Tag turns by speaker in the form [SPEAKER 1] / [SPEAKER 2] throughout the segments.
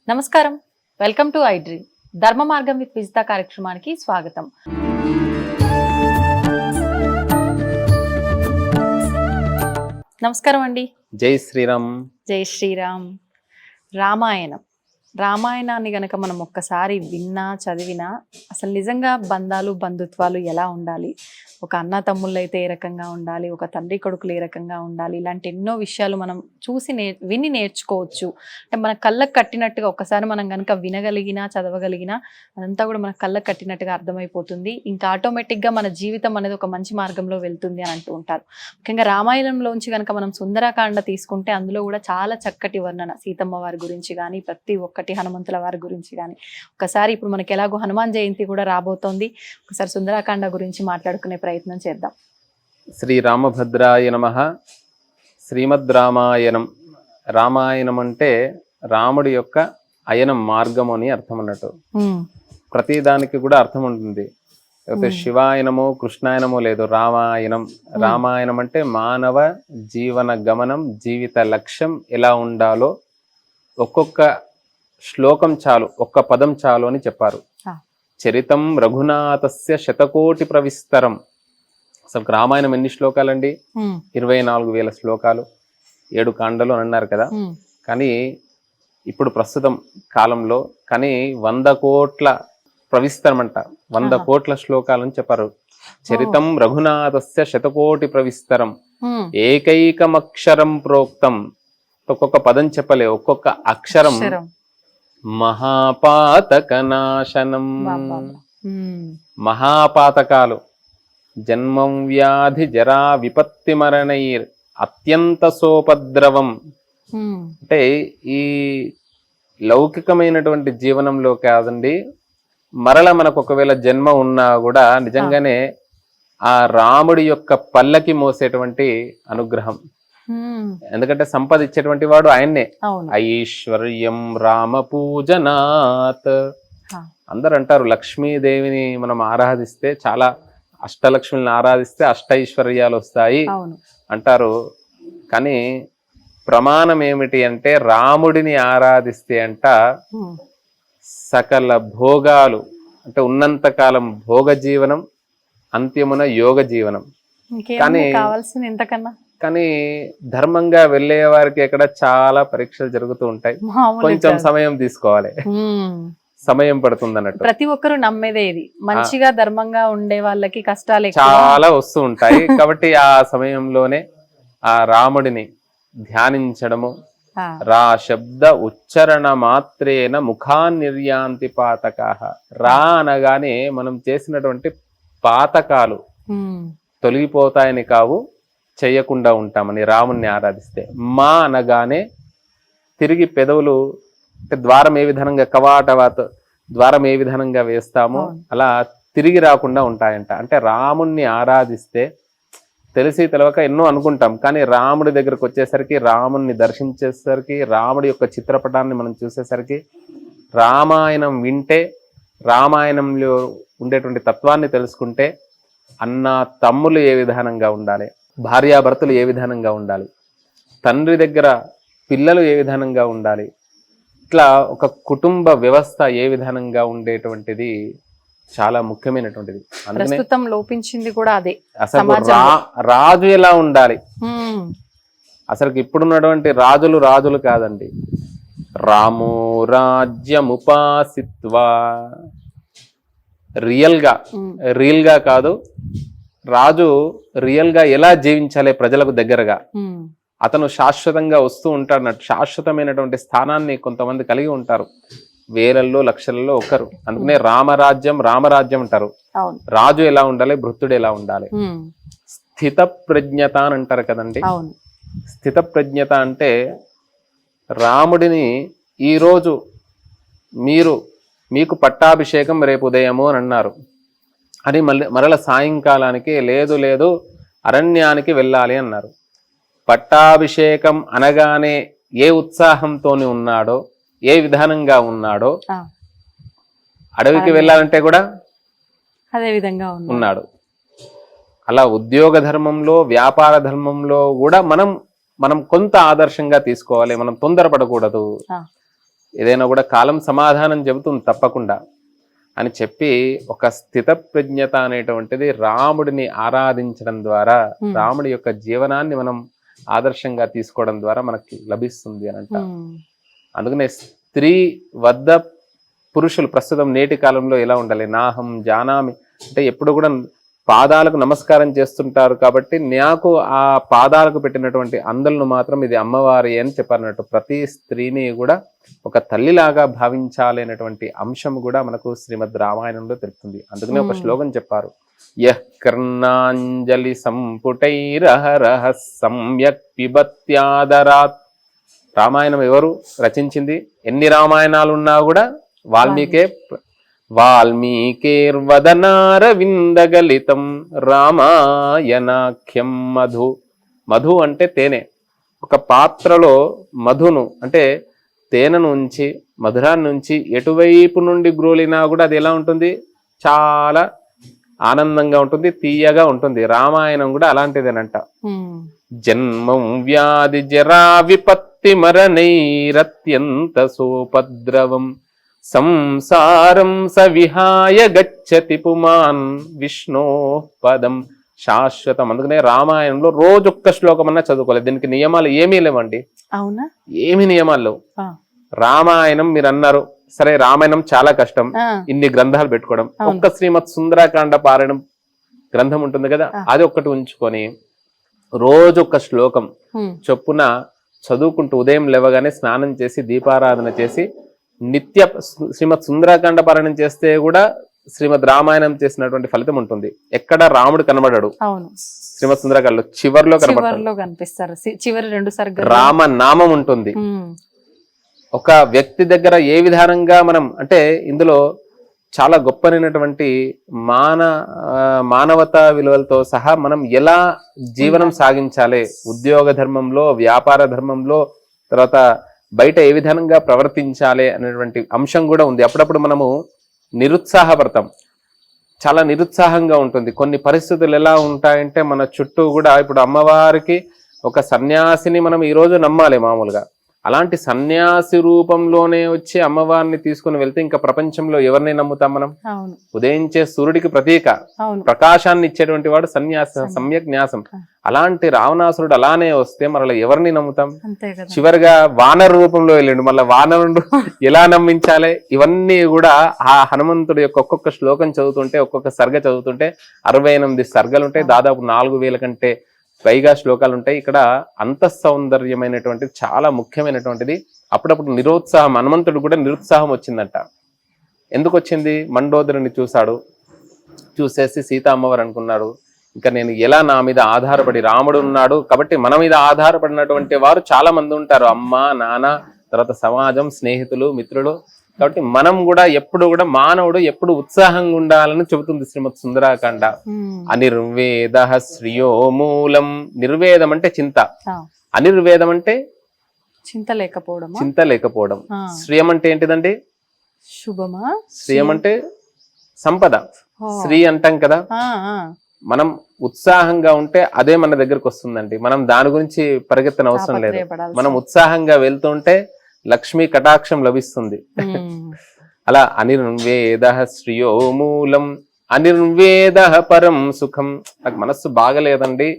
[SPEAKER 1] నమస్కారం, welcome to iDream. ధర్మ మార్గం విత్ విజిత కార్యక్రమానికి స్వాగతం. నమస్కారం అండి.
[SPEAKER 2] జై శ్రీరామ్.
[SPEAKER 1] జై శ్రీరామ్. రామాయణాన్ని గనక మనం ఒక్కసారి విన్నా చదివినా అసలు నిజంగా బంధాలు బంధుత్వాలు ఎలా ఉండాలి, ఒక అన్న తమ్ముళ్ళు అయితే ఏ రకంగా ఉండాలి, ఒక తండ్రి కొడుకులు ఏ రకంగా ఉండాలి, ఇలాంటి ఎన్నో విషయాలు మనం చూసి విని నేర్చుకోవచ్చు. అంటే మన కళ్ళకు కట్టినట్టుగా ఒక్కసారి మనం కనుక వినగలిగినా చదవగలిగినా అదంతా కూడా మన కళ్ళకు కట్టినట్టుగా అర్థమైపోతుంది. ఇంకా ఆటోమేటిక్గా మన జీవితం అనేది ఒక మంచి మార్గంలో వెళ్తుంది అని అంటూ ఉంటారు. ముఖ్యంగా రామాయణంలోంచి కనుక మనం సుందరకాండ తీసుకుంటే అందులో కూడా చాలా చక్కటి వర్ణన, సీతమ్మ వారి గురించి కానీ ప్రతి ఒక్కటి, హనుమంతుల వారి గురించి కానీ. ఒకసారి ఇప్పుడు మనకి ఎలాగో హనుమాన్ జయంతి కూడా రాబోతోంది, ఒకసారి సుందరకాండ గురించి మాట్లాడుకునే ప్రయత్నం చేద్దాం.
[SPEAKER 2] శ్రీరామభద్రాయ నమః. శ్రీమద్ రామాయణం. రామాయణం అంటే రాముడి యొక్క అయనం, మార్గం అని అర్థం అన్నట్టు. ప్రతి దానికి కూడా అర్థం ఉంటుంది. శివాయనము కృష్ణాయనము లేదు, రామాయణం. రామాయణం అంటే మానవ జీవన గమనం, జీవిత లక్ష్యం ఎలా ఉండాలో ఒక్కొక్క శ్లోకం చాలు, ఒక్క పదం చాలు అని చెప్పారు. చరితం రఘునాథస్య శతకోటి ప్రవిస్తరం. అసలు రామాయణం ఎన్ని శ్లోకాలండి? 24,000 శ్లోకాలు, 7 కాండలు అని అన్నారు కదా. కానీ ఇప్పుడు ప్రస్తుతం కాలంలో కానీ 100 కోట్ల ప్రవిస్తరం అంట, 100 కోట్ల శ్లోకాలని చెప్పారు. చరితం రఘునాథస్య శతకోటి ప్రవిస్తరం, ఏకైకమక్షరం ప్రోక్తం. ఒక్కొక్క పదం చెప్పలే, ఒక్కొక్క అక్షరం మహాపాతక నాశనం. మహాపాతకాలు, జన్మం వ్యాధి జరా విపత్తి మరణైర్ అత్యంత సోపద్రవం. అంటే ఈ లౌకికమైనటువంటి జీవనంలో కాదండి, మరల మనకు ఒకవేళ జన్మ ఉన్నా కూడా నిజంగానే ఆ రాముడి యొక్క పల్లకి మోసేటువంటి అనుగ్రహం. ఎందుకంటే సంపద ఇచ్చేటువంటి వాడు ఆయన్నే. ఐశ్వర్యం రామ పూజనాత్. అందరు అంటారు లక్ష్మీదేవిని మనం ఆరాధిస్తే, చాలా అష్టలక్ష్మిని ఆరాధిస్తే అష్టైశ్వర్యాలు వస్తాయి అంటారు. కానీ ప్రమాణం ఏమిటి అంటే రాముడిని ఆరాధిస్తే అంట సకల భోగాలు, అంటే ఉన్నంతకాలం భోగ జీవనం, అంత్యమున యోగ జీవనం. కానీ
[SPEAKER 1] కావాల్సింది ఎంతకన్నా,
[SPEAKER 2] కానీ ధర్మంగా వెళ్లే వారికి ఇక్కడ చాలా పరీక్షలు జరుగుతూ ఉంటాయి. కొంచెం సమయం తీసుకోవాలి, సమయం పడుతుంది అన్నట్టు.
[SPEAKER 1] ప్రతి ఒక్కరు నమ్మేదే ఇది, మంచిగా ధర్మంగా ఉండే వాళ్ళకి కష్టాలు
[SPEAKER 2] చాలా వస్తూ ఉంటాయి. కాబట్టి ఆ సమయంలోనే ఆ రాముడిని ధ్యానించడము, రా శబ్ద ఉచ్చరణ మాత్రేన ముఖాన్నిర్యాంతి పాతకాః. రా అనగానే మనం చేసినటువంటి పాతకాలు తొలగిపోతాయని కావు, చేయకుండా ఉంటామని రాముణ్ణి ఆరాధిస్తే. మా అనగానే తిరిగి పెదవులు, ద్వారం ఏ విధంగా కవాటవాత ద్వారం ఏ విధంగా వేస్తామో అలా తిరిగి రాకుండా ఉంటాయంట. అంటే రాముణ్ణి ఆరాధిస్తే తెలిసి తెలవక ఎన్నో అనుకుంటాం, కానీ రాముడి దగ్గరకు వచ్చేసరికి, రాముణ్ణి దర్శించేసరికి, రాముడి యొక్క చిత్రపటాన్ని మనం చూసేసరికి, రామాయణం వింటే, రామాయణంలో ఉండేటువంటి తత్వాన్ని తెలుసుకుంటే అన్న తమ్ములు ఏ విధానంగా ఉండాలి, భార్యాభర్తలు ఏ విధానంగా ఉండాలి, తండ్రి దగ్గర పిల్లలు ఏ విధానంగా ఉండాలి, ఇట్లా ఒక కుటుంబ వ్యవస్థ ఏ విధానంగా ఉండేటువంటిది చాలా ముఖ్యమైనటువంటిది.
[SPEAKER 1] ప్రస్తుతం లోపించింది కూడా అదే.
[SPEAKER 2] అసలు రాజు ఎలా ఉండాలి, అసలు ఇప్పుడున్నటువంటి రాజులు కాదండి. రామో రాజ్యముపాసిత్వా. రియల్ గా కాదు, రాజు రియల్ గా ఎలా జీవించాలి ప్రజలకు దగ్గరగా, అతను శాశ్వతంగా వస్తూ ఉంటాడు. శాశ్వతమైనటువంటి స్థానాన్ని కొంతమంది కలిగి ఉంటారు, వేలల్లో లక్షలలో ఒకరు. అందుకనే రామరాజ్యం అంటారు. రాజు ఎలా ఉండాలి, భృత్యుడు ఎలా ఉండాలి, స్థిత ప్రజ్ఞత అని అంటారు కదండి. స్థిత ప్రజ్ఞత అంటే రాముడిని ఈరోజు మీకు పట్టాభిషేకం రేపు ఉదయము అని అన్నారు అని మరల సాయంకాలానికి లేదు అరణ్యానికి వెళ్ళాలి అన్నారు. పట్టాభిషేకం అనగానే ఏ ఉత్సాహంతోని ఉన్నాడో, ఏ విధానంగా ఉన్నాడో, అడవికి వెళ్ళాలంటే కూడా
[SPEAKER 1] అదే విధంగా
[SPEAKER 2] ఉన్నాడు. అలా ఉద్యోగ ధర్మంలో, వ్యాపార ధర్మంలో కూడా మనం మనం కొంత ఆదర్శంగా తీసుకోవాలి, మనం తొందరపడకూడదు, ఏదైనా కూడా కాలం సమాధానం చెబుతుంది తప్పకుండా అని చెప్పి ఒక స్థిత ప్రజ్ఞత అనేటువంటిది రాముడిని ఆరాధించడం ద్వారా, రాముడి యొక్క జీవనాన్ని మనం ఆదర్శంగా తీసుకోవడం ద్వారా మనకి లభిస్తుంది అని అంట. అందుకనే స్త్రీ వద్ద పురుషులు ప్రస్తుతం నేటి కాలంలో ఎలా ఉండాలి, నాహం జానామి అంటే ఎప్పుడు కూడా పాదాలకు నమస్కారం చేస్తుంటారు కాబట్టి నాకు ఆ పాదాలకు పెట్టినటువంటి అందలను మాత్రం ఇది అమ్మవారి అని చెప్పారన్నట్టు. ప్రతి స్త్రీని కూడా ఒక తల్లిలాగా భావించాలి అనేటువంటి అంశం కూడా మనకు శ్రీమద్ రామాయణంలో తెలుపుతుంది. అందుకనే ఒక శ్లోకం చెప్పారు, యః కర్ణాంజలి సంపుటైరహరః సమ్యక్ పిబత్యాదరాత్. రామాయణం ఎవరు రచించింది? ఎన్ని రామాయణాలు ఉన్నా కూడా వాల్మీకేర్వదనారవిందగలితం రామాయణాఖ్యం మధు. మధు అంటే తేనె. ఒక పాత్రలో మధును అంటే తేనెను ఉంచి, మధురాన్ని నుంచి ఎటువైపు నుండి గ్రోలినా కూడా అది ఎలా ఉంటుంది, చాలా ఆనందంగా ఉంటుంది, తీయగా ఉంటుంది. రామాయణం కూడా అలాంటిదేనంట. జన్మం వ్యాధి జరా విపత్తి మరణైరత్యంత సోపద్రవం సంసారం స విహాయ గచ్చతి పుమాన్ విష్ణో పదం శాశ్వతం. అందుకనే రామాయణంలో రోజొక్క శ్లోకం అన్నా చదువుకోలేదు. దీనికి నియమాలు ఏమీ లేవండి. అవునా? ఏమి నియమాలు లేవు. రామాయణం మీరు అన్నారు సరే, రామాయణం చాలా కష్టం, ఇన్ని గ్రంథాలు పెట్టుకోవడం. ఒక్క శ్రీమద్ సుందరాకాండ పారాయణం గ్రంథం ఉంటుంది కదా, అది ఒక్కటి ఉంచుకొని రోజు ఒక శ్లోకం చొప్పున చదువుకుంటూ ఉదయం లేవగానే స్నానం చేసి దీపారాధన చేసి నిత్య శ్రీమద్ సుందరాకాండ పారాయణం చేస్తే కూడా శ్రీమద్ రామాయణం చేసినటువంటి ఫలితం ఉంటుంది. ఎక్కడ రాముడు కనబడాడు, శ్రీమద్ సుందరాకాండలో చివరిలో కనిపిస్తారు, చివరి 2 సర్గలు రామ నామం ఉంటుంది. ఒక వ్యక్తి దగ్గర ఏ విధానంగా మనం అంటే ఇందులో చాలా గొప్పనైనటువంటి మానవతా విలువలతో సహా మనం ఎలా జీవనం సాగించాలి, ఉద్యోగ ధర్మంలో, వ్యాపార ధర్మంలో, తర్వాత బయట ఏ విధంగా ప్రవర్తించాలి అనేటువంటి అంశం కూడా ఉంది. అప్పుడప్పుడు మనము నిరుత్సాహపడతాం, చాలా నిరుత్సాహంగా ఉంటుంది. కొన్ని పరిస్థితులు ఎలా ఉంటాయంటే మన చుట్టూ కూడా, ఇప్పుడు అమ్మవారికి ఒక సన్యాసిని మనం ఈరోజు నమ్మాలి మామూలుగా, అలాంటి సన్యాసి రూపంలోనే వచ్చి అమ్మవారిని తీసుకుని వెళ్తే ఇంకా ప్రపంచంలో ఎవరిని నమ్ముతాం మనం? ఉదయించే సూర్యుడికి ప్రతీక, ప్రకాశాన్ని ఇచ్చేటువంటి వాడు సన్యాస సమ్యక్ న్యాసం. అలాంటి రావణాసురుడు అలానే వస్తే మరలా ఎవరిని నమ్ముతాం? చివరిగా వానర రూపంలో వెళ్ళిండు, మళ్ళీ వానరుడు ఎలా నమ్మించాలి? ఇవన్నీ కూడా ఆ హనుమంతుడు యొక్క ఒక్కొక్క శ్లోకం చదువుతుంటే, ఒక్కొక్క సర్గ చదువుతుంటే 68 సర్గలు ఉంటాయి, దాదాపు 4000 కంటే పైగా శ్లోకాలు ఉంటాయి. ఇక్కడ అంత సౌందర్యమైనటువంటిది చాలా ముఖ్యమైనటువంటిది. అప్పుడప్పుడు నిరుత్సాహం, హనుమంతుడు కూడా నిరుత్సాహం వచ్చిందంట. ఎందుకు వచ్చింది? మండోదరుని చూశాడు, చూసేసి సీతా అమ్మవారు అనుకున్నాడు, ఇంకా నేను ఎలా నా మీద ఆధారపడి, రాముడు ఉన్నాడు కాబట్టి మన మీద ఆధారపడినటువంటి వారు చాలా మంది ఉంటారు, అమ్మ నాన్న, తర్వాత సమాజం, స్నేహితులు, మిత్రులు. కాబట్టి మనం కూడా ఎప్పుడు కూడా మానవుడు ఎప్పుడు ఉత్సాహంగా ఉండాలని చెబుతుంది శ్రీమద్ సుందరాకాండ. అనిర్వేద శ్రియో మూలం. నిర్వేదం అంటే చింత, అనిర్వేదం అంటే చింత లేకపోవడం. శ్రియం అంటే ఏంటిదండి? శుభమా. శ్రియం అంటే సంపద. శ్రీ అంటాం కదా, మనం ఉత్సాహంగా ఉంటే అదే మన దగ్గరకు వస్తుందండి. మనం దాని గురించి పరిగెత్తన అవసరం లేదు. మనం ఉత్సాహంగా వెళ్తుంటే లక్ష్మీ కటాక్షం లభిస్తుంది. అలా అనిర్వేద శ్రియో మూలం అనిర్వేద పరం సుఖం. నాకు మనస్సు బాగలేదండి,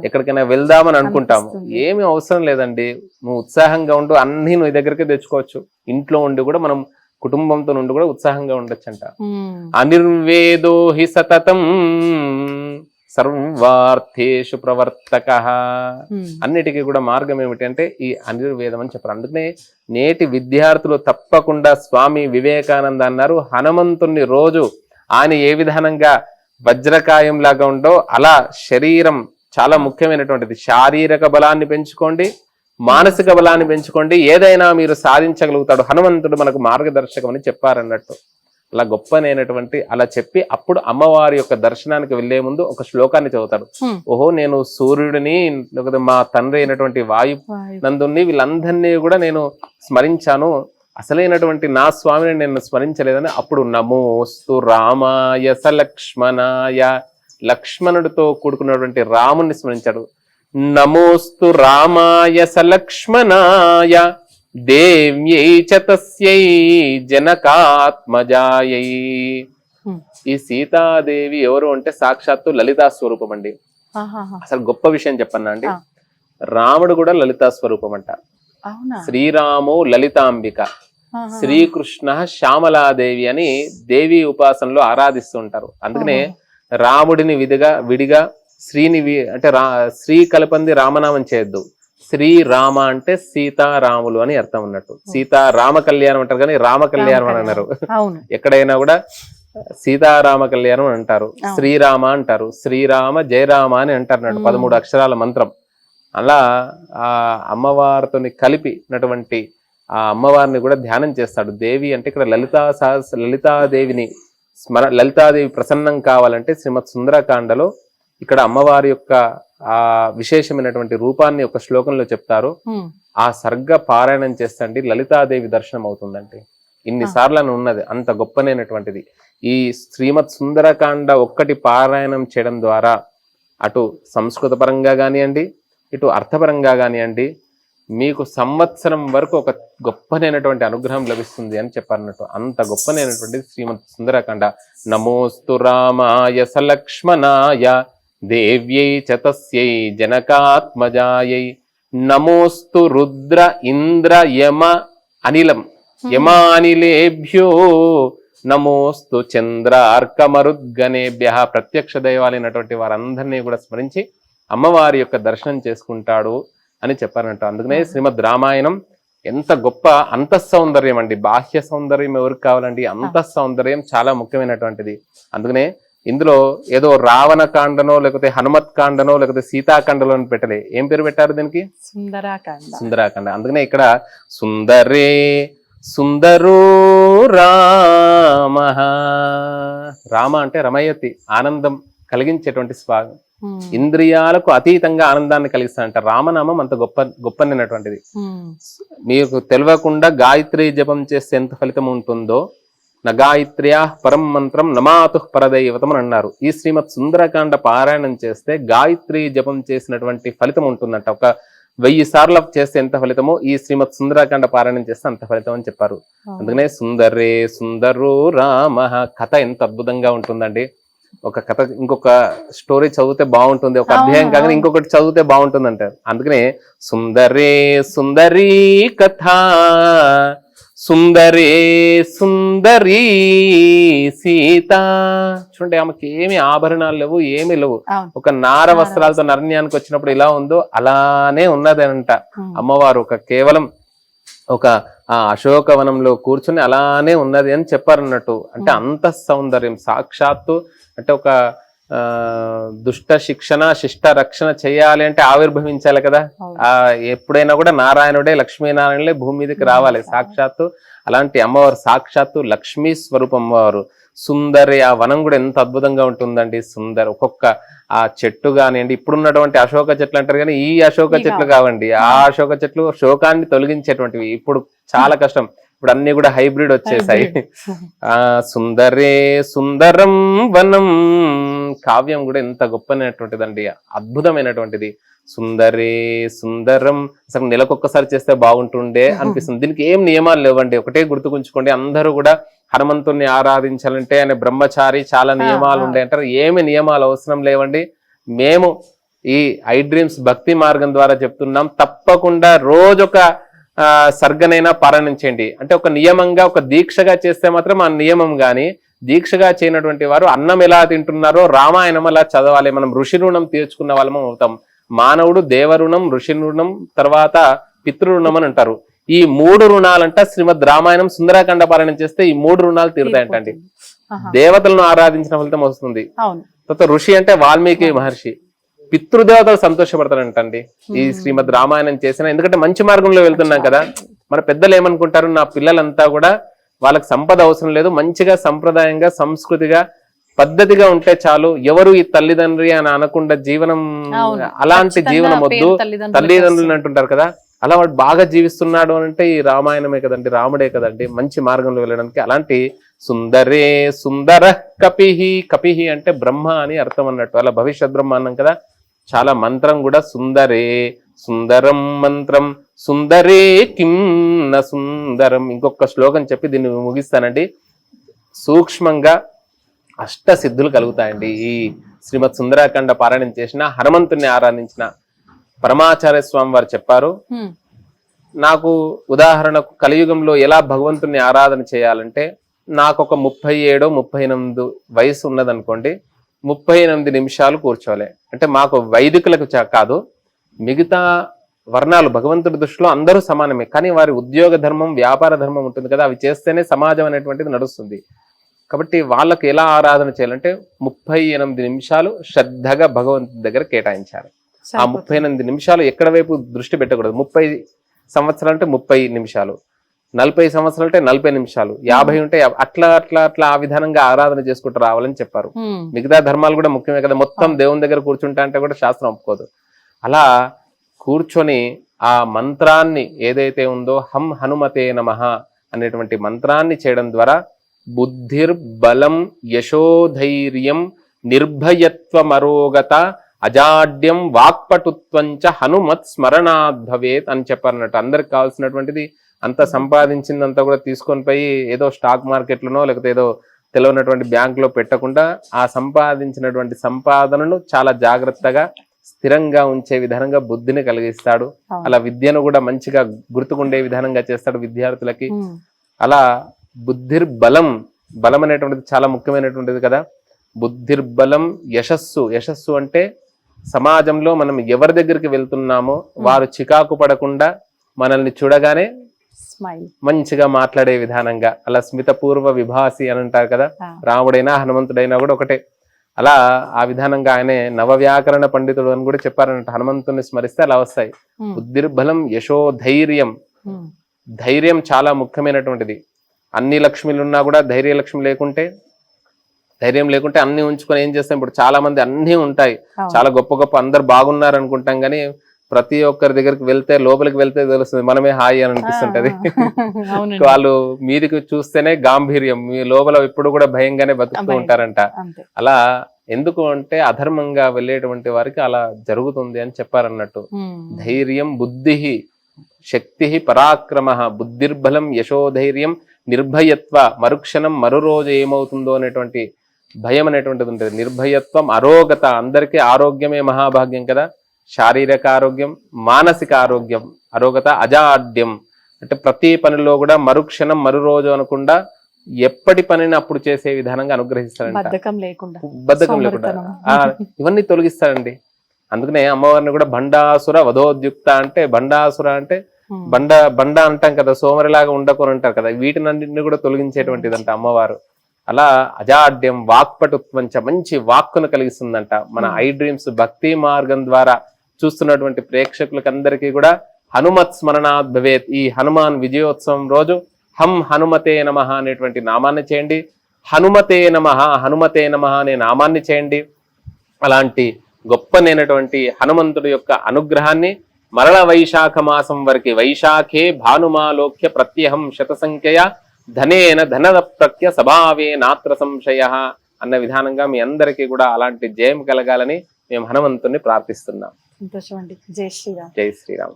[SPEAKER 2] ఎక్కడికైనా వెళ్దామని అనుకుంటాము, ఏమి అవసరం లేదండి, నువ్వు ఉత్సాహంగా ఉండు, అన్ని నువ్వు దగ్గరికి తెచ్చుకోవచ్చు. ఇంట్లో ఉండి కూడా మనం కుటుంబంతో నుండి కూడా ఉత్సాహంగా ఉండొచ్చంట. అనిర్వేదో హి సతతం సర్వార్థేషు ప్రవర్తక. అన్నిటికీ కూడా మార్గం ఏమిటి అంటే ఈ అనిర్వేదం అని చెప్పారు. అందుకనే నేటి విద్యార్థులు తప్పకుండా స్వామి వివేకానంద అన్నారు, హనుమంతుణ్ణి రోజు ఆయన ఏ విధానంగా వజ్రకాయం లాగా ఉండో అలా శరీరం చాలా ముఖ్యమైనటువంటిది. శారీరక బలాన్ని పెంచుకోండి, మానసిక బలాన్ని పెంచుకోండి, ఏదైనా మీరు సాధించగలుగుతాడు. హనుమంతుడు మనకు మార్గదర్శకం అని చెప్పారన్నట్టు. అలా గొప్పనైనటువంటి అలా చెప్పి అప్పుడు అమ్మవారి యొక్క దర్శనానికి వెళ్లే ముందు ఒక శ్లోకాన్ని చదువుతాడు. ఓహో, నేను సూర్యుడిని, లేకపోతే మా తండ్రి అయినటువంటి వాయు నందుని, వీళ్ళందరినీ కూడా నేను స్మరించాను, అసలైనటువంటి నా స్వామిని నేను స్మరించలేదని అప్పుడు నమోస్తు రామాయ సలక్ష్మణాయ, లక్ష్మణుడితో కూడుకున్నటువంటి రాముని స్మరించాడు. నమోస్తు రామాయ సలక్ష్మణాయ దేవ్యై చ తస్యై జనకాత్మజాయై. ఈ సీతాదేవి ఎవరు అంటే సాక్షాత్తు లలితా స్వరూపం అండి. అసలు గొప్ప విషయం చెప్పన్నా అండి, రాముడు కూడా లలితా స్వరూపం అంట. శ్రీరాము లలితాంబిక, శ్రీకృష్ణ శ్యామలాదేవి అని దేవి ఉపాసనలో ఆరాధిస్తుంటారు. అందుకనే రాముడిని విడిగా శ్రీని అంటే శ్రీ కలపంది రామనామం చేయొద్దు. శ్రీరామ అంటే సీతారాములు అని అర్థం ఉన్నట్టు. సీతారామ కళ్యాణం అంటారు కానీ రామ కళ్యాణం అని అన్నారు. ఎక్కడైనా కూడా సీతారామ కళ్యాణం అంటారు, శ్రీరామ అంటారు, శ్రీరామ జయరామ అని అంటారు. 13 అక్షరాల మంత్రం. అలా ఆ అమ్మవారితో కలిపినటువంటి ఆ అమ్మవారిని కూడా ధ్యానం చేస్తాడు. దేవి అంటే ఇక్కడ లలితాదేవిని లలితాదేవి ప్రసన్నం కావాలంటే శ్రీమత్ సుందరకాండలో ఇక్కడ అమ్మవారి యొక్క ఆ విశేషమైనటువంటి రూపాన్ని ఒక శ్లోకంలో చెప్తారు. ఆ సర్గ పారాయణం చేస్తండి లలితాదేవి దర్శనం అవుతుందండి. ఇన్నిసార్లు అని ఉన్నది, అంత గొప్పనైనటువంటిది. ఈ శ్రీమత్ సుందరకాండ ఒక్కటి పారాయణం చేయడం ద్వారా అటు సంస్కృత పరంగా కానివ్వండి, ఇటు అర్థపరంగా కానివ్వండి, మీకు సంవత్సరం వరకు ఒక గొప్పనైనటువంటి అనుగ్రహం లభిస్తుంది అని చెప్పారన్నట్టు. అంత గొప్పనైనటువంటిది శ్రీమత్ సుందరకాండ. నమోస్తు రామాయ సలక్ష్మణాయ దేవ్యై చ తస్యై జనకాత్మజాయై. నమోస్తు రుద్ర ఇంద్ర యమ అనిలం యమానిలేభ్యో నమోస్తు చంద్ర అర్కమరుద్గణేభ్య. ప్రత్యక్ష దైవాలైనటువంటి వారందరినీ కూడా స్మరించి అమ్మవారి యొక్క దర్శనం చేసుకుంటాడు అని చెప్పారంట. అందుకనే శ్రీమద్ రామాయణం ఎంత గొప్ప అంతఃసౌందర్యం అండి. బాహ్య సౌందర్యం ఎవరికి కావాలండి? అంతఃసౌందర్యం చాలా ముఖ్యమైనటువంటిది. అందుకనే ఇందులో ఏదో రావణ కాండనో లేకపోతే హనుమత్ కాండనో లేకపోతే సీతాకాండలో పెట్టలే. ఏం పేరు పెట్టారు దీనికి? సుందరాకాండ. అందుకనే ఇక్కడ సుందరే సుందరో రామ. రామ అంటే రమయతి, ఆనందం కలిగించేటువంటి స్వాగం. ఇంద్రియాలకు అతీతంగా ఆనందాన్ని కలిగిస్తానంట. రామనామం అంత గొప్పనైనటువంటిది. మీకు తెలియకుండా గాయత్రి జపం చేస్తే ఎంత ఫలితం ఉంటుందో, నగాయత్ర్యా పరం మంత్రం నమాతు పరదైవతం అని అన్నారు. ఈ శ్రీమత్ సుందరకాండ పారాయణం చేస్తే గాయత్రి జపం చేసినటువంటి ఫలితం ఉంటుందంట. ఒక 1000 సార్లు చేస్తే ఎంత ఫలితమో ఈ శ్రీమత్ సుందరకాండ పారాయణం చేస్తే అంత ఫలితం అని చెప్పారు. అందుకనే సుందరే సుందరో రామ. కథ ఎంత అద్భుతంగా ఉంటుందండి. ఒక కథ ఇంకొక స్టోరీ చదివితే బాగుంటుంది, ఒక అధ్యాయం కాగానే ఇంకొకటి చదివితే బాగుంటుంది అంటారు. అందుకనే సుందరే సుందరీ కథ, సుందరే సుందరీ సీత. చూడండి, ఆమెకి ఏమి ఆభరణాలు లేవు, ఏమి లేవు. ఒక నార వస్త్రాలతో నరణ్యానికి వచ్చినప్పుడు ఎలా ఉందో అలానే ఉన్నది అంట అమ్మవారు. కేవలం ఒక అశోకవనంలో కూర్చుని అలానే ఉన్నది అని చెప్పారన్నట్టు. అంటే అంత సౌందర్యం సాక్షాత్తు. అంటే ఒక దుష్ట శిక్షణ శిష్ట రక్షణ చేయాలి అంటే ఆవిర్భవించాలి కదా. ఎప్పుడైనా కూడా నారాయణుడే లక్ష్మీనారాయణుడే భూమి మీదకి రావాలి సాక్షాత్తు. అలాంటి అమ్మవారు సాక్షాత్తు లక్ష్మీ స్వరూపం అమ్మవారు. సుందరి, ఆ వనం కూడా ఎంత అద్భుతంగా ఉంటుందండి. సుందర్ ఒక్కొక్క ఆ చెట్టు కానివ్వండి, ఇప్పుడున్నటువంటి అశోక చెట్లు అంటారు కానీ ఈ అశోక చెట్లు కావండి. ఆ అశోక చెట్లు శోకాన్ని తొలగించేటువంటివి. ఇప్పుడు చాలా కష్టం, ఇప్పుడు అన్ని కూడా హైబ్రిడ్ వచ్చేసాయి. సుందరే సుందరం వనం. కావ్యం కూడా ఎంత గొప్పనటువంటిదండి, అద్భుతమైనటువంటిది. సుందరే సుందరం. అసలు నెలకొక్కసారి చేస్తే బాగుంటుండే అనిపిస్తుంది. దీనికి ఏం నియమాలు లేవండి, ఒకటే గుర్తుకుంచుకోండి. అందరూ కూడా హనుమంతుణ్ణి ఆరాధించాలంటే ఆయన బ్రహ్మచారి, చాలా నియమాలు ఉండే అంటారు. ఏమి నియమాలు అవసరం లేవండి. మేము ఈ ఐ డ్రీమ్స్ భక్తి మార్గం ద్వారా చెప్తున్నాం. తప్పకుండా రోజొక సర్గనైనా పారాయణం చేయండి. అంటే ఒక నియమంగా, ఒక దీక్షగా చేస్తే మాత్రం ఆ నియమం గాని, దీక్షగా చేయనటువంటి వారు అన్నం ఎలా తింటున్నారో రామాయణం అలా చదవాలి. మనం ఋషి రుణం తీర్చుకున్న వాళ్ళం అవుతాం. మానవుడు దేవరుణం, ఋషి రుణం, తర్వాత పితృరుణం అని అంటారు. ఈ 3 రుణాలంట శ్రీమద్ రామాయణం సుందరాకాండ పారాయణం చేస్తే ఈ 3 రుణాలు తీరుతాయంటండి. దేవతలను ఆరాధించిన ఫలితం వస్తుంది. తర్వాత ఋషి అంటే వాల్మీకి మహర్షి, పితృదేవతలు సంతోషపడతారంటండి ఈ శ్రీమద్ రామాయణం చేసిన. ఎందుకంటే మంచి మార్గంలో వెళ్తున్నాం కదా. మన పెద్దలు ఏమనుకుంటారు, నా పిల్లలంతా కూడా వాళ్ళకి సంపద అవసరం లేదు, మంచిగా సంప్రదాయంగా సంస్కృతిగా పద్ధతిగా ఉంటే చాలు, ఎవరు ఈ తల్లిదండ్రి అని అనకుండా జీవనం, అలాంటి జీవనం వద్దు తల్లిదండ్రులు అంటుంటారు కదా. అలా వాడు బాగా జీవిస్తున్నాడు అని అంటే ఈ రామాయణమే కదండి, రాముడే కదండి మంచి మార్గంలో వెళ్ళడానికి. అలాంటి సుందరే సుందర కపిహి. కపిహి అంటే బ్రహ్మ అని అర్థం అన్నట్టు. అలా భవిష్యత్ బ్రహ్మ అన్నాం కదా. చాలా మంత్రం కూడా సుందరే సుందరం మంత్రం సుందరే కిం న సుందరం. ఇంకొక శ్లోకం చెప్పి దీన్ని ముగిస్తానండి. సూక్ష్మంగా అష్టసిద్ధులు కలుగుతాయండి. ఈ శ్రీమద్ సుందరాఖండ పారాయణం చేసిన, హనుమంతుని ఆరాధించిన పరమాచార్య స్వామి వారు చెప్పారు, నాకు ఉదాహరణకు కలియుగంలో ఎలా భగవంతుని ఆరాధన చేయాలంటే, నాకు ఒక 37-38 వయసు ఉన్నదనుకోండి, 38 నిమిషాలు కూర్చోవాలి. అంటే మాకు వైదికులకు కాదు, మిగతా వర్ణాలు భగవంతుడి దృష్టిలో అందరూ సమానమే, కానీ వారి ఉద్యోగ ధర్మం, వ్యాపార ధర్మం ఉంటుంది కదా, అవి చేస్తేనే సమాజం అనేటువంటిది నడుస్తుంది. కాబట్టి వాళ్ళకు ఎలా ఆరాధన చేయాలంటే 38 నిమిషాలు శ్రద్ధగా భగవంతుడి దగ్గర కేటాయించాలి. ఆ 38 నిమిషాలు ఎక్కడ వైపు దృష్టి పెట్టకూడదు. 30 సంవత్సరాలు అంటే 30 నిమిషాలు, 40 సంవత్సరాలు అంటే 40 నిమిషాలు, 50 ఉంటే అట్లా అట్లా అట్లా ఆ విధానంగా ఆరాధన చేసుకుంటూ రావాలని చెప్పారు. మిగతా ధర్మాలు కూడా ముఖ్యమే కదా, మొత్తం దేవుని దగ్గర కూర్చుంటా అంటే కూడా శాస్త్రం ఒప్పుకోదు. అలా కూర్చొని ఆ మంత్రాన్ని ఏదైతే ఉందో హం హనుమతే నమః అనేటువంటి మంత్రాన్ని చేయడం ద్వారా బుద్ధిర్బలం యశోధైర్యం నిర్భయత్వమరోగత అజాడ్యం వాక్పటుత్వంచ హనుమత్ స్మరణాద్ భవేత్ అని చెప్పారన్నట్టు. అందరికి కావాల్సినటువంటిది అంత సంపాదించిందంతా కూడా తీసుకొని పోయి ఏదో స్టాక్ మార్కెట్లోనో లేకపోతే ఏదో తెలియనటువంటి బ్యాంకులో పెట్టకుండా ఆ సంపాదించినటువంటి సంపాదనను చాలా జాగ్రత్తగా స్థిరంగా ఉంచే విధానంగా బుద్ధిని కలిగిస్తాడు. అలా విద్యను కూడా మంచిగా గుర్తుకుండే విధానంగా చేస్తాడు విద్యార్థులకి. అలా బుద్ధిర్బలం, బలం అనేటువంటిది చాలా ముఖ్యమైనటువంటిది కదా. బుద్ధిర్బలం యశస్సు, యశస్సు అంటే సమాజంలో మనం ఎవరి దగ్గరికి వెళ్తున్నామో వారు చికాకు పడకుండా మనల్ని చూడగానే మంచిగా మాట్లాడే విధానంగా, అలా స్మితపూర్వ విభాసి అని అంటారు కదా. రాముడైనా హనుమంతుడైనా కూడా ఒకటే. అలా ఆ విధానంగా ఆయనే నవవ్యాకరణ పండితుడు అని కూడా చెప్పారన్నట్టు. హనుమంతుని స్మరిస్తే అలా వస్తాయి. బుద్ధిర్బలం యశోధైర్యం, ధైర్యం చాలా ముఖ్యమైనటువంటిది. అన్ని లక్ష్మిలు ఉన్నా కూడా ధైర్య లక్ష్మి లేకుంటే, ధైర్యం లేకుంటే అన్ని ఉంచుకొని ఏం చేస్తాం. ఇప్పుడు చాలా మంది అన్ని ఉంటాయి, చాలా గొప్ప గొప్ప అందరు బాగున్నారు అనుకుంటాం, కానీ ప్రతి ఒక్కరి దగ్గరికి వెళ్తే, లోపలికి వెళ్తే తెలుస్తుంది మనమే హాయి అని అనిపిస్తుంటది. వాళ్ళు మీదికి చూస్తేనే గాంభీర్యం, మీ లోపల ఎప్పుడు కూడా భయంగానే బతుకుతూ ఉంటారంట. అలా ఎందుకు అంటే అధర్మంగా వెళ్ళేటువంటి వారికి అలా జరుగుతుంది అని చెప్పారన్నట్టు. ధైర్యం బుద్ధి శక్తి పరాక్రమ బుద్ధిర్బలం యశోధైర్యం నిర్భయత్వ, మరుక్షణం మరో రోజు ఏమవుతుందో అనేటువంటి భయం అనేటువంటిది ఉంటుంది. నిర్భయత్వం అరోగత, అందరికీ ఆరోగ్యమే మహాభాగ్యం కదా. శారీరక ఆరోగ్యం, మానసిక ఆరోగ్యం, అరోగత అజాడ్యం అంటే ప్రతి పనిలో కూడా మరుక్షణం మరో రోజు అనకుండా ఎప్పటి పనిని అప్పుడు చేసే విధానంగా అనుగ్రహిస్తాడంట. బద్ధకం లేకుండా ఇవన్నీ తొలగిస్తాడండి. అందుకనే అమ్మవారిని కూడా భండాసుర వధోద్యుక్త అంటే, భండాసుర అంటే బండ అంటాం కదా, సోమరిలాగా ఉండకొని అంటారు కదా, వీటినన్నింటినీ కూడా తొలగించేటువంటిదంట అమ్మవారు. అలా అజాడ్యం వాక్పటుత్వంచ, మంచి వాక్కును కలిగిస్తుందంట. మన ఐ డ్రీమ్స్ భక్తి మార్గం ద్వారా చూస్తున్నటువంటి ప్రేక్షకులకి అందరికీ కూడా హనుమత్ స్మరణాద్ భవేత్. ఈ హనుమాన్ విజయోత్సవం రోజు హం హనుమతే నమః అనేటువంటి నామాన్ని చేయండి. హనుమతే నమః, హనుమతే నమః అనే నామాన్ని చేయండి. అలాంటి గొప్పనైనటువంటి హనుమంతుడి యొక్క అనుగ్రహాన్ని మరల వైశాఖ మాసం వరకు, వైశాఖే భానుమాలోక్య ప్రత్యహం శతసంఖ్యయ ధనేన ధనద ప్రత్య సభావే నాత్ర సంశయ అన్న విధానంగా మీ అందరికీ కూడా అలాంటి జయం కలగాలని మేము హనుమంతుని ప్రార్థిస్తున్నాం.
[SPEAKER 1] సంతోషం అండి. జై శ్రీరామ్.
[SPEAKER 2] జై శ్రీరామ్.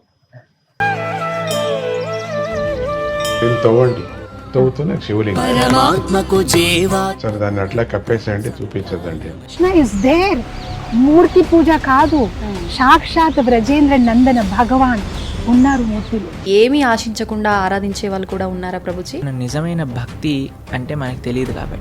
[SPEAKER 3] తవ్వండి, తవ్వుతూనే శివలింగం. సరే దాన్ని అట్లా కప్పేసేయండి, చూపించదండి.
[SPEAKER 4] Krishna is there. మూర్తి పూజ కాదు, సాక్షాత్ బ్రజేంద్ర నందన భగవాన్ ఉన్నారు మూర్తిలో.
[SPEAKER 1] ఏమీ ఆశించకుండా ఆరాధించే వాళ్ళు కూడా ఉన్నారా ప్రభుజీ?
[SPEAKER 5] నిజమైన భక్తి అంటే మనకు తెలియదు కాబట్టి